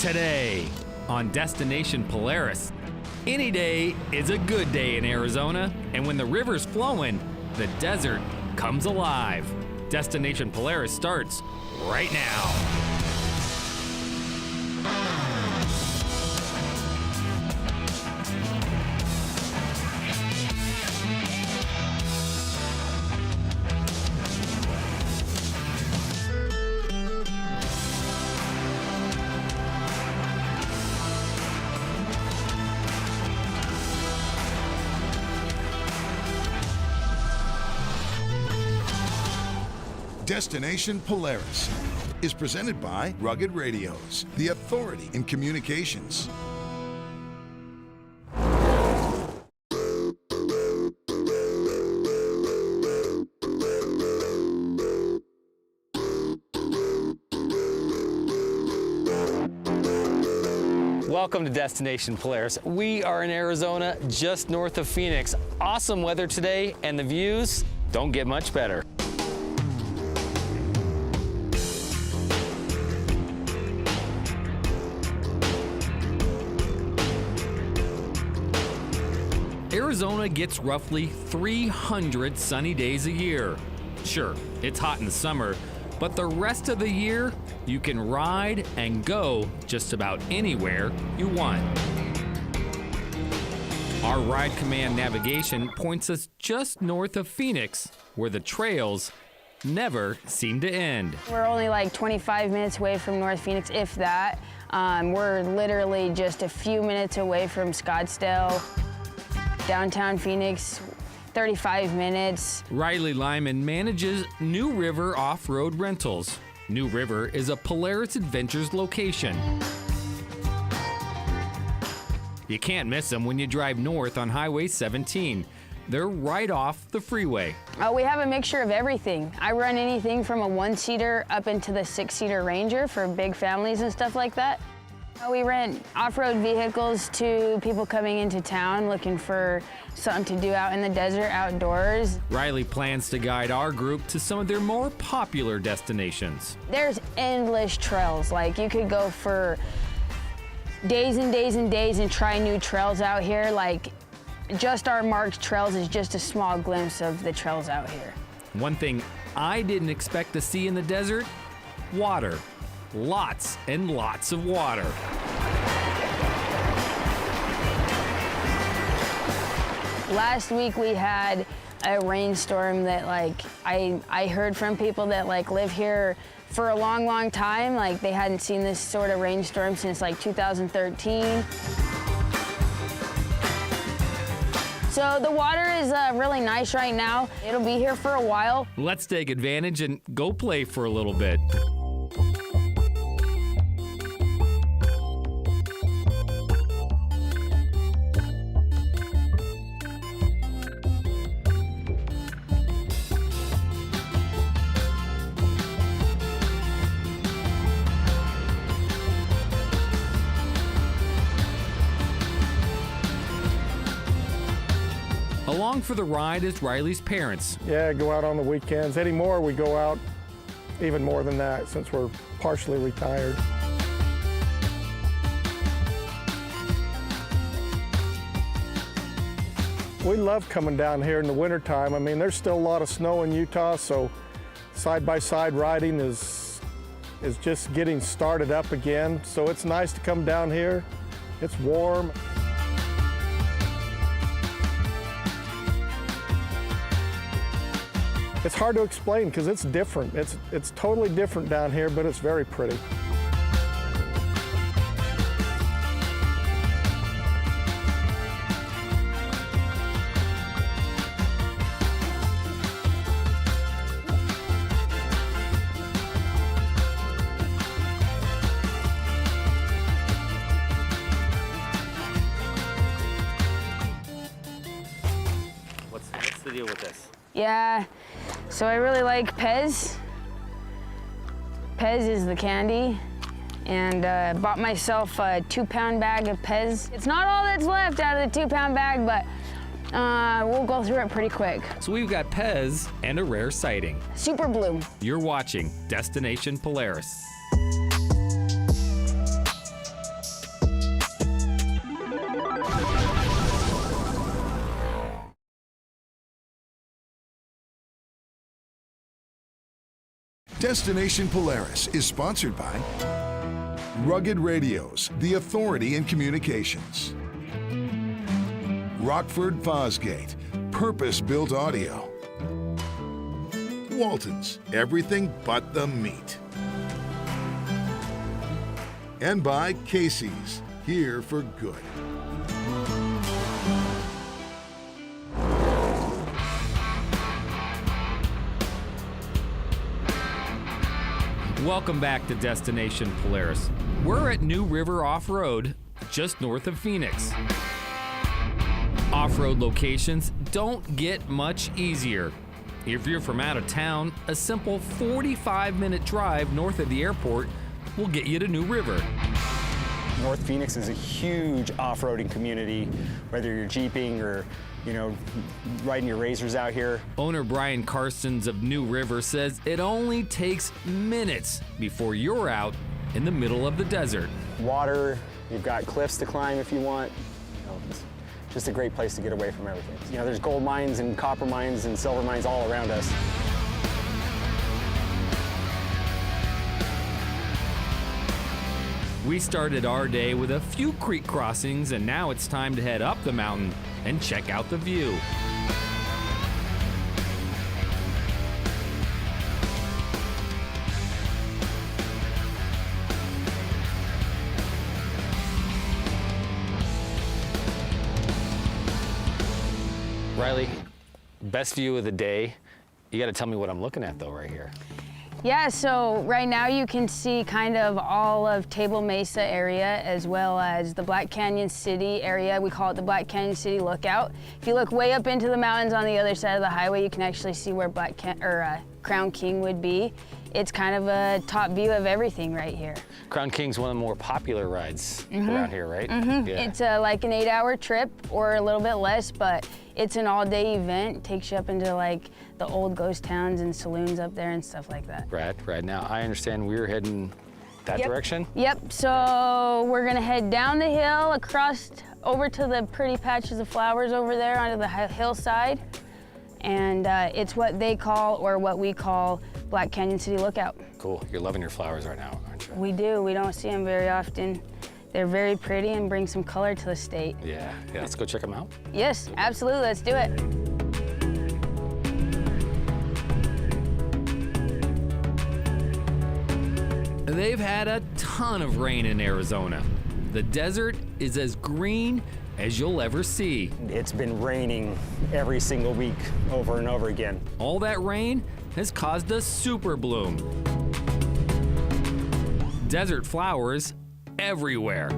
Today on Destination Polaris, any day is a good day in Arizona, and when the river's flowing, the desert comes alive. Destination Polaris starts right now. Destination Polaris is presented by Rugged Radios, the authority in communications. Welcome to Destination Polaris. We are in Arizona, just north of Phoenix. Awesome weather today, and the views don't get much better. Arizona gets roughly 300 sunny days a year. Sure, it's hot in the summer, but the rest of the year, you can ride and go just about anywhere you want. Our Ride Command navigation points us just north of Phoenix, where the trails never seem to end. We're only like 25 minutes away from North Phoenix, if that. We're literally just a few minutes away from Scottsdale. Downtown Phoenix, 35 minutes. Riley Lyman manages New River Off-Road Rentals. New River is a Polaris Adventures location. You can't miss them when you drive north on Highway 17. They're right off the freeway. We have a mixture of everything. I run anything from a one-seater up into the six-seater Ranger for big families and stuff like that. We rent off-road vehicles to people coming into town looking for something to do out in the desert outdoors. Riley plans to guide our group to some of their more popular destinations. There's endless trails. Like, you could go for days and days and days and try new trails out here. Like, just our marked trails is just a small glimpse of the trails out here. One thing I didn't expect to see in the desert: water. Lots and lots of water. Last week we had a rainstorm that, like, I heard from people that like live here for a long, long time. Like, they hadn't seen this sort of rainstorm since like 2013. So the water is really nice right now. It'll be here for a while. Let's take advantage and go play for a little bit. Along for the ride is Riley's parents. Yeah, go out on the weekends. Anymore, we go out even more than that since we're partially retired. We love coming down here in the wintertime. I mean, there's still a lot of snow in Utah, so side-by-side riding is just getting started up again. So it's nice to come down here. It's warm. It's hard to explain because it's different. It's totally different down here, but it's very pretty. What's the deal with this? Yeah, so I really like Pez. Pez is the candy. And bought myself a 2-pound bag of Pez. It's not all that's left out of the 2-pound bag, but we'll go through it pretty quick. So we've got Pez and a rare sighting. Super blue. You're watching Destination Polaris. Destination Polaris is sponsored by Rugged Radios, the authority in communications. Rockford Fosgate, purpose-built audio. Walton's, everything but the meat. And by Casey's, here for good. Welcome back to Destination Polaris. We're at New River Off-Road, just north of Phoenix. Off-road locations don't get much easier. If you're from out of town, a simple 45-minute drive north of the airport will get you to New River. North Phoenix is a huge off-roading community, whether you're jeeping or, riding your razors out here. Owner Brian Carstens of New River says it only takes minutes before you're out in the middle of the desert. Water, you've got cliffs to climb if you want. It's just a great place to get away from everything. There's gold mines and copper mines and silver mines all around us. We started our day with a few creek crossings, and now it's time to head up the mountain and check out the view. Riley, best view of the day. You got to tell me what I'm looking at though right here. Yeah, so right now you can see kind of all of Table Mesa area as well as the Black Canyon City area. We call it the Black Canyon City Lookout. If you look way up into the mountains on the other side of the highway, you can actually see where Crown King would be. It's kind of a top view of everything right here. Crown King's one of the more popular rides around here, right? Yeah. It's like an 8-hour trip or a little bit less, but it's an all-day event. It takes you up into like the old ghost towns and saloons up there and stuff like that. Right. Now, I understand we're heading that direction? Yep, so we're gonna head down the hill, across over to the pretty patches of flowers over there onto the hillside. And it's what they call, or what we call, Black Canyon City Lookout. Cool, you're loving your flowers right now, aren't you? We do, we don't see them very often. They're very pretty and bring some color to the state. Yeah, let's go check them out. Yes, absolutely, let's do it. They've had a ton of rain in Arizona. The desert is as green as you'll ever see. It's been raining every single week over and over again. All that rain has caused a super bloom. Desert flowers everywhere.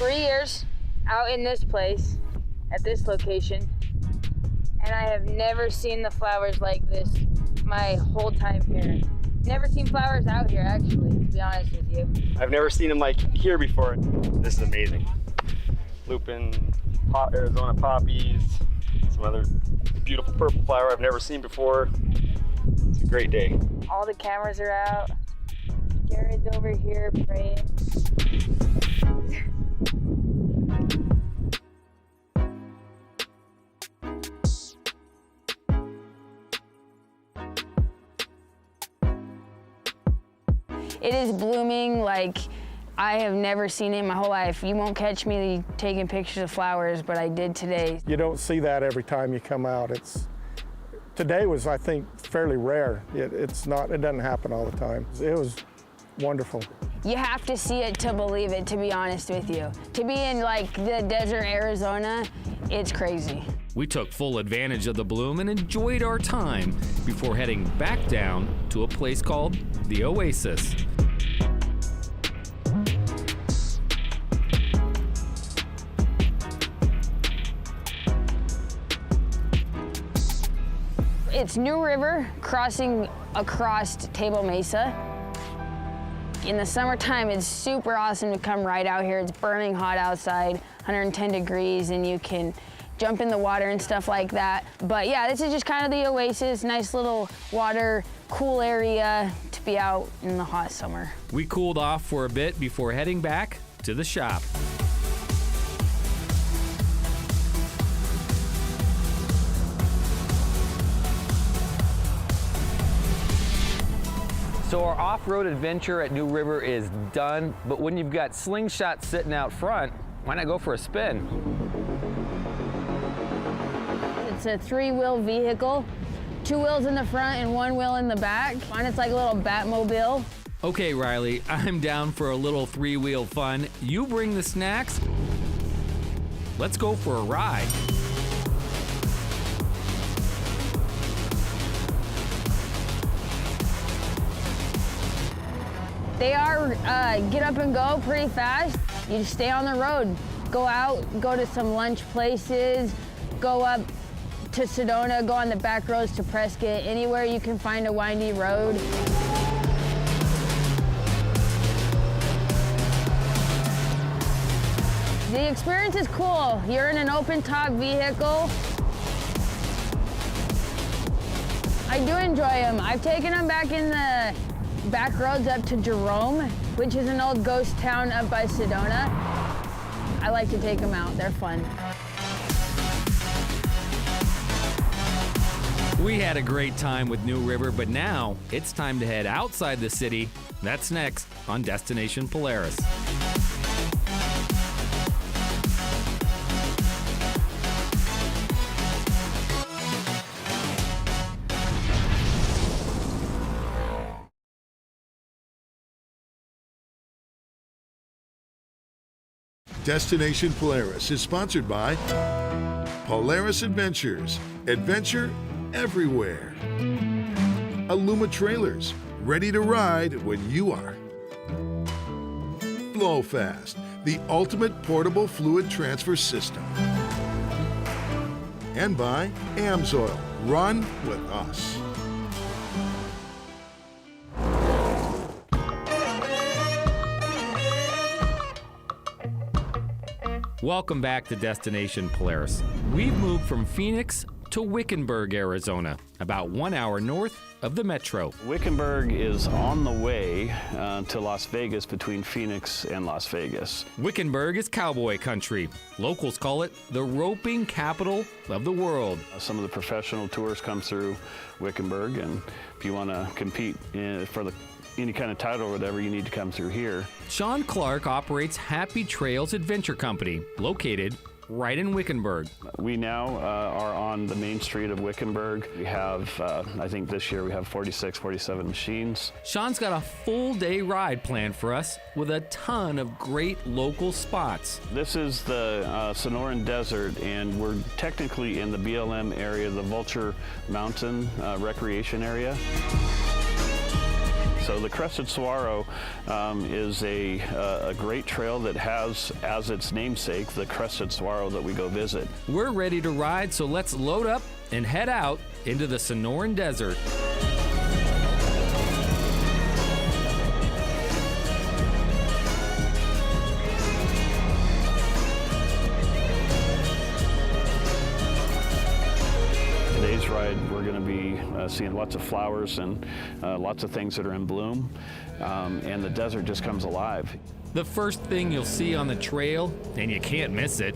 Years out in this place, at this location, and I have never seen the flowers like this my whole time here. Never seen flowers out here, actually, to be honest with you. I've never seen them like here before. This is amazing. Lupin, Arizona poppies, some other beautiful purple flower I've never seen before. It's a great day. All the cameras are out. Jared's over here praying. It is blooming like I have never seen it in my whole life. You won't catch me taking pictures of flowers, but I did today. You don't see that every time you come out. Today was, I think, fairly rare. It doesn't happen all the time. It was wonderful. You have to see it to believe it, to be honest with you. To be in like the desert Arizona, it's crazy. We took full advantage of the bloom and enjoyed our time before heading back down to a place called the Oasis. It's New River crossing across Table Mesa. In the summertime, it's super awesome to come right out here. It's burning hot outside, 110 degrees, and you can jump in the water and stuff like that. But yeah, this is just kind of the Oasis, nice little water, cool area to be out in the hot summer. We cooled off for a bit before heading back to the shop. So our off-road adventure at New River is done, but when you've got Slingshot sitting out front, why not go for a spin? It's a 3-wheel vehicle, 2 wheels in the front and 1 wheel in the back. Fun, it's like a little Batmobile. Okay, Riley, I'm down for a little 3-wheel fun. You bring the snacks. Let's go for a ride. They are get up and go pretty fast. You just stay on the road. Go out, go to some lunch places, go up to Sedona, go on the back roads to Prescott, anywhere you can find a windy road. The experience is cool. You're in an open top vehicle. I do enjoy them. I've taken them back in the back roads up to Jerome, which is an old ghost town up by Sedona. I like to take them out. They're fun. We had a great time with New River, but now it's time to head outside the city. That's next on Destination Polaris. Destination Polaris is sponsored by Polaris Adventures. Adventure everywhere. Aluma Trailers, ready to ride when you are. Flow Fast, the ultimate portable fluid transfer system. And by AMSOIL, run with us. Welcome back to Destination Polaris. We've moved from Phoenix to Wickenburg, Arizona, about 1 hour north of the metro. Wickenburg is on the way to Las Vegas, between Phoenix and Las Vegas. Wickenburg is cowboy country. Locals call it the roping capital of the world. Some of the professional tours come through Wickenburg, and if you want to compete for any kind of title or whatever, you need to come through here. Sean Clark operates Happy Trails Adventure Company, located right in Wickenburg. We now are on the main street of Wickenburg. We have, I think this year we have 46, 47 machines. Sean's got a full day ride planned for us with a ton of great local spots. This is the Sonoran Desert, and we're technically in the BLM area, the Vulture Mountain recreation area. So the Crested Saguaro is a great trail that has, as its namesake, the Crested Saguaro that we go visit. We're ready to ride, so let's load up and head out into the Sonoran Desert. Today's ride, we're going to be seeing lots of flowers and lots of things that are in bloom, and the desert just comes alive. The first thing you'll see on the trail, and you can't miss it,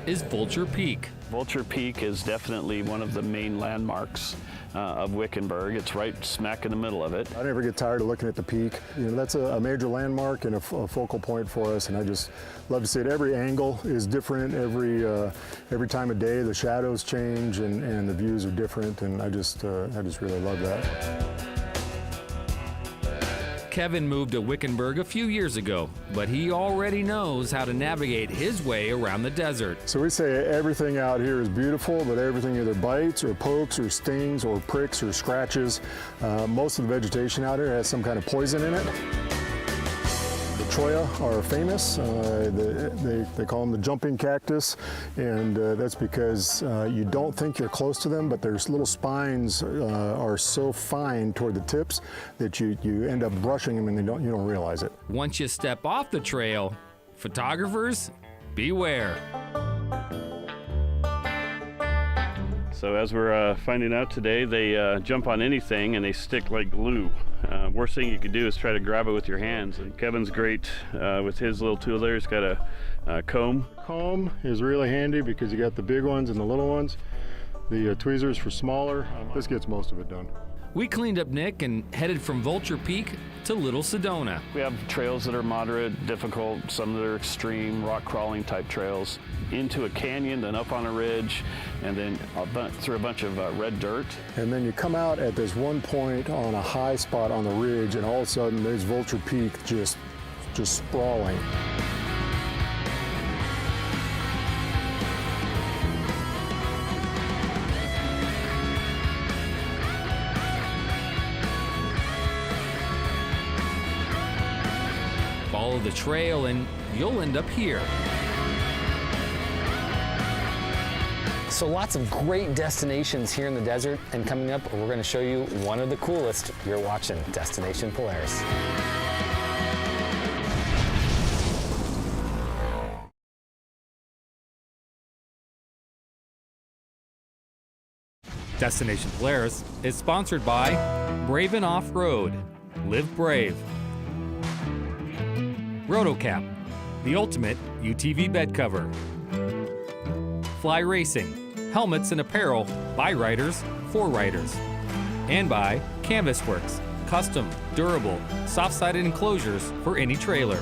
is Vulture Peak. Vulture Peak is definitely one of the main landmarks of Wickenburg. It's right smack in the middle of it. I never get tired of looking at the peak. You know, that's a major landmark and a focal point for us, and I just love to see it. Every angle is different. Every time of day, the shadows change and the views are different, and I just really love that. Kevin moved to Wickenburg a few years ago, but he already knows how to navigate his way around the desert. So we say everything out here is beautiful, but everything either bites or pokes or stings or pricks or scratches. Most of the vegetation out here has some kind of poison in it. The Troya are famous. They call them the jumping cactus, and that's because you don't think you're close to them, but their little spines are so fine toward the tips that you end up brushing them and you don't realize it. Once you step off the trail, photographers, beware. So as we're finding out today, they jump on anything and they stick like glue. Worst thing you could do is try to grab it with your hands. And Kevin's great with his little tool there. He's got a comb. Comb is really handy because you got the big ones and the little ones. The tweezers for smaller. This gets most of it done. We cleaned up Nick and headed from Vulture Peak to Little Sedona. We have trails that are moderate, difficult, some that are extreme, rock crawling type trails, into a canyon, then up on a ridge, and then through a bunch of red dirt. And then you come out at this one point on a high spot on the ridge, and all of a sudden there's Vulture Peak just sprawling. Follow the trail and you'll end up here. So lots of great destinations here in the desert, and coming up, we're going to show you one of the coolest. You're watching Destination Polaris. Destination Polaris is sponsored by Braven Off-Road. Live brave. Rotocap, the ultimate UTV bed cover. Fly Racing, helmets and apparel by riders for riders. And by Canvas Works, custom, durable, soft-sided enclosures for any trailer.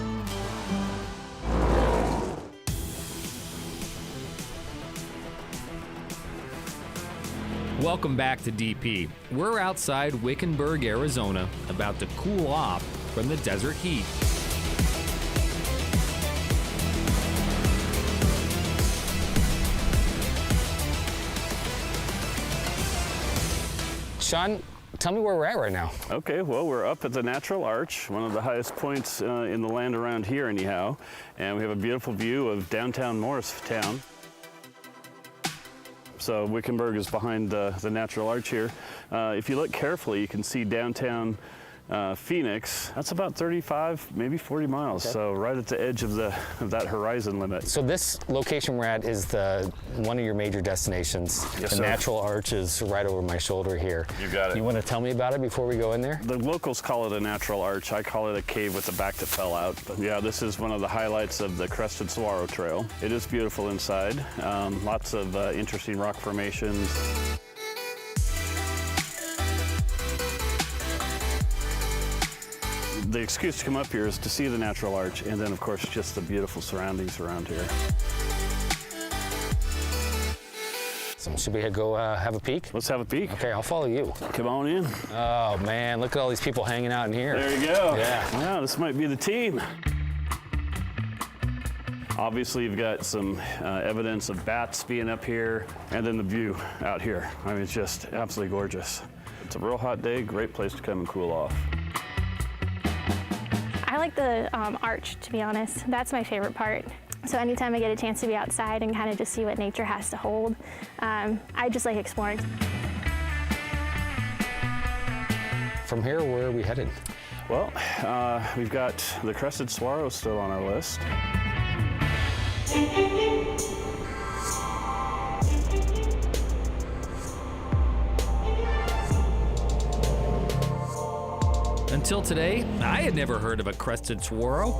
Welcome back to DP. We're outside Wickenburg, Arizona, about to cool off from the desert heat. Sean, tell me where we're at right now. Okay, well, we're up at the Natural Arch, one of the highest points in the land around here anyhow, and we have a beautiful view of downtown Morristown. So Wickenburg is behind the Natural Arch here. If you look carefully, you can see downtown Phoenix. That's about 35, maybe 40 miles. Okay. So right at the edge of that horizon limit. So this location we're at is one of your major destinations. Yes, the sir. Natural Arch is right over my shoulder here. You got it. You want to tell me about it before we go in there? The locals call it a natural arch. I call it a cave with a back that fell out. But yeah, this is one of the highlights of the Crested Saguaro Trail. It is beautiful inside. Lots of interesting rock formations. The excuse to come up here is to see the Natural Arch, and then of course just the beautiful surroundings around here. So should we go have a peek? Let's have a peek. Okay, I'll follow you. Come on in. Oh man, look at all these people hanging out in here. There you go. Yeah. Wow, this might be the team. Obviously, you've got some evidence of bats being up here, and then the view out here. I mean, it's just absolutely gorgeous. It's a real hot day, great place to come and cool off. I like the arch, to be honest. That's my favorite part. So anytime I get a chance to be outside and kind of just see what nature has to hold, I just like exploring. From here, where are we headed? Well, we've got the Crested Saguaro still on our list. Until today, I had never heard of a Crested Saguaro.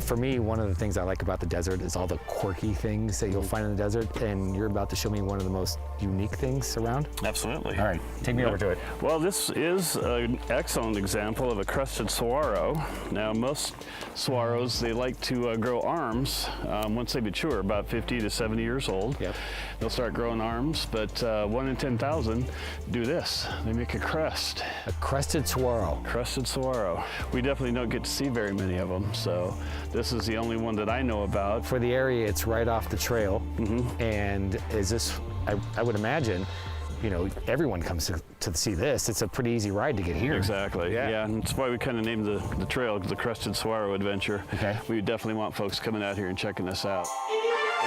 For me, one of the things I like about the desert is all the quirky things that you'll find in the desert, and you're about to show me one of the most unique things around. Absolutely. All right, take me over to it. Well, this is an excellent example of a Crested Saguaro. Now, most saguaros, they like to grow arms once they mature, about 50 to 70 years old. Yep. They'll start growing arms, but 1 in 10,000 do this. They make a crest. A Crested Saguaro. Crested Saguaro. We definitely don't get to see very many of them, so this is the only one that I know about. For the area, it's right off the trail, and is this, I would imagine, you know, everyone comes to see this. It's a pretty easy ride to get here. Exactly, yeah, and that's why we kind of named the trail the Crested Saguaro Adventure. Okay. We definitely want folks coming out here and checking this out.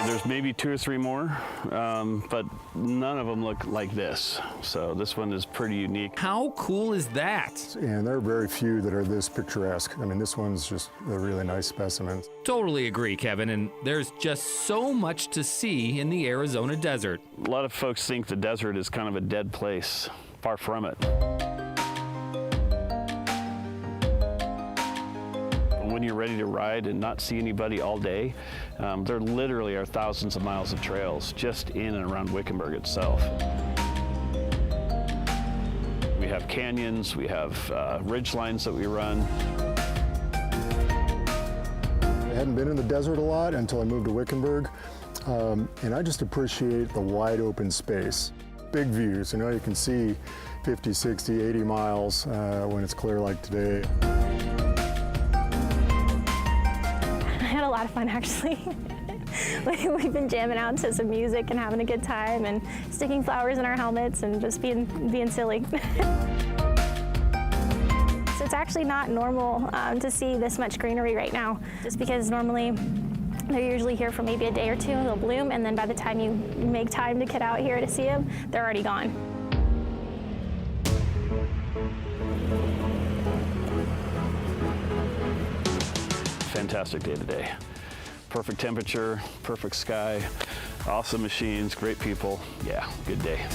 There's maybe 2 or 3 more, but none of them look like this. So this one is pretty unique. How cool is that? And there are very few that are this picturesque. I mean, this one's just a really nice specimen. Totally agree, Kevin, and there's just so much to see in the Arizona desert. A lot of folks think the desert is kind of a dead place. Far from it. When you're ready to ride and not see anybody all day. There literally are thousands of miles of trails just in and around Wickenburg itself. We have canyons, we have ridge lines that we run. I hadn't been in the desert a lot until I moved to Wickenburg, and I just appreciate the wide open space. Big views, you know, you can see 50, 60, 80 miles when it's clear like today. I had a lot of fun, actually. We've been jamming out to some music and having a good time and sticking flowers in our helmets and just being silly. So it's actually not normal to see this much greenery right now, just because normally they're usually here for maybe a day or two, they'll bloom, and then by the time you make time to get out here to see them, they're already gone. Fantastic day today. Perfect temperature, perfect sky, awesome machines, great people. Yeah, good day.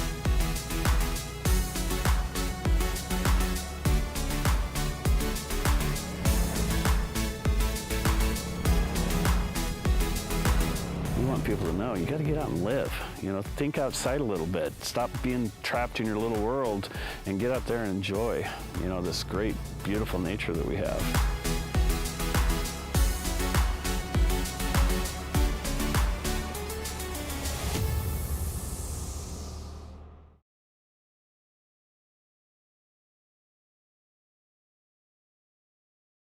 We want people to know you got to get out and live. You know, think outside a little bit. Stop being trapped in your little world and get out there and enjoy, you know, this great, beautiful nature that we have.